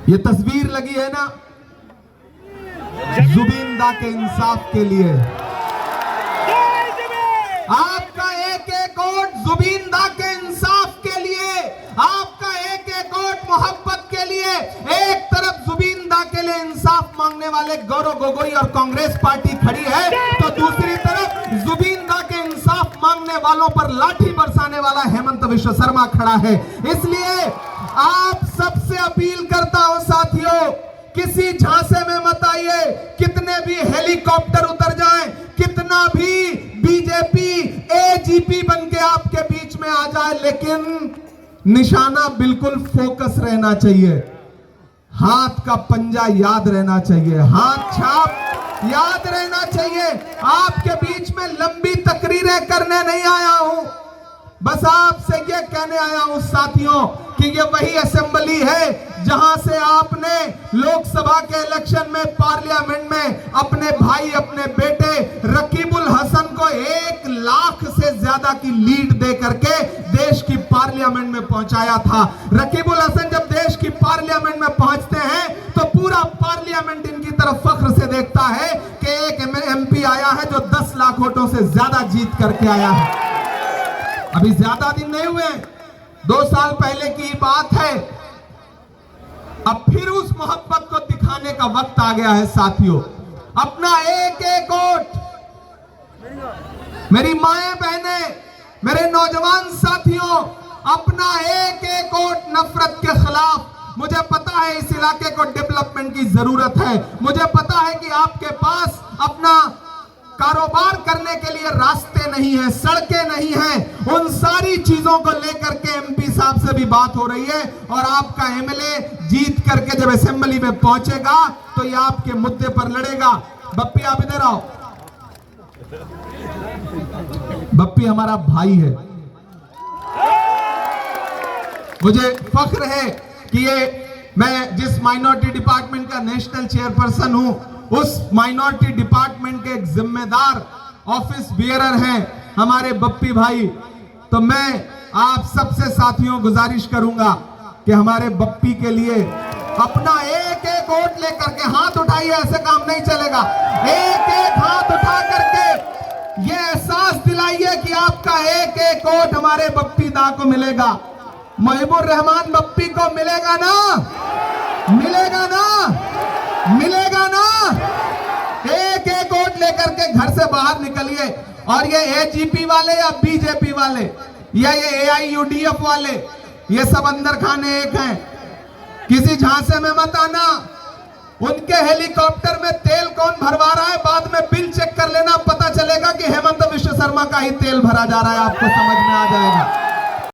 ये तस्वीर लगी है ना जुबिंदा के इंसाफ के लिए। आपका एक एक वोट जुबिंदा के इंसाफ के लिए, आपका एक एक वोट मोहब्बत के लिए। एक तरफ जुबिंदा के लिए इंसाफ मांगने वाले गौरव गोगोई और कांग्रेस पार्टी खड़ी है, तो दूसरी तरफ जुबिंदा के इंसाफ मांगने वालों पर लाठी बरसाने वाला हेमंत विश्व शर्मा खड़ा है। इसलिए आप सबसे अपील करता हूं साथियों, किसी झांसे में मत आइए। कितने भी हेलीकॉप्टर उतर जाएं, कितना भी बीजेपी एजीपी बन के आपके बीच में आ जाए, लेकिन निशाना बिल्कुल फोकस रहना चाहिए। हाथ का पंजा याद रहना चाहिए, हाथ छाप याद रहना चाहिए। आपके बीच में लंबी तकरीरें करने नहीं आया हूं, बस आपसे ये कहने आया हूं साथियों कि ये वही असेंबली है जहां से आपने लोकसभा के इलेक्शन में, पार्लियामेंट में अपने भाई, अपने बेटे रकीबुल हसन को 1 लाख से ज्यादा की लीड दे करके देश की पार्लियामेंट में पहुंचाया था। रकीबुल हसन जब देश की पार्लियामेंट में पहुंचते हैं तो पूरा पार्लियामेंट इनकी तरफ फख्र से देखता है कि एक एमपी आया है जो 10 लाख वोटों से ज्यादा जीत करके आया है। अभी ज्यादा दिन नहीं हुए, 2 साल पहले की बात है। अब फिर उस मोहब्बत को दिखाने का वक्त आ गया है साथियों। अपना एक एक वोट, मेरी माएं बहनें, मेरे नौजवान साथियों, अपना एक एक वोट नफरत के खिलाफ। मुझे पता है इस इलाके को डेवलपमेंट की जरूरत है, मुझे पता है कि आपके पास अपना कारोबार करने के लिए रास्ते नहीं है, सड़कें नहीं हैं। उन सारी चीजों को लेकर के एमपी साहब से भी बात हो रही है, और आपका एमएलए जीत करके जब असेंबली में पहुंचेगा तो ये आपके मुद्दे पर लड़ेगा। बप्पी आप इधर आओ। बप्पी हमारा भाई है, मुझे फख्र है कि मैं जिस माइनॉरिटी डिपार्टमेंट का नेशनल चेयरपर्सन हूं, उस माइनॉरिटी डिपार्टमेंट के एक जिम्मेदार ऑफिस बियरर हैं हमारे बप्पी भाई। तो मैं आप सबसे साथियों गुजारिश करूंगा कि हमारे बप्पी के लिए अपना एक एक वोट लेकर के, हाथ उठाइए, ऐसे काम नहीं चलेगा। एक एक हाथ उठा करके ये एहसास दिलाइए कि आपका एक एक वोट हमारे बप्पी दा को मिलेगा। मुहिबुर रहमान बप्पी को मिलेगा ना, मिलेगा ना, मिलेगा ना। एक एक वोट लेकर के घर से बाहर निकलिए। और ये एजीपी वाले या बीजेपी वाले या ये एआईयूडीएफ वाले, ये सब अंदर खाने एक हैं। किसी झांसे में मत आना। उनके हेलीकॉप्टर में तेल कौन भरवा रहा है, बाद में बिल चेक कर लेना, पता चलेगा कि हेमंत विश्व शर्मा का ही तेल भरा जा रहा है, आपको समझ में आ जाएगा।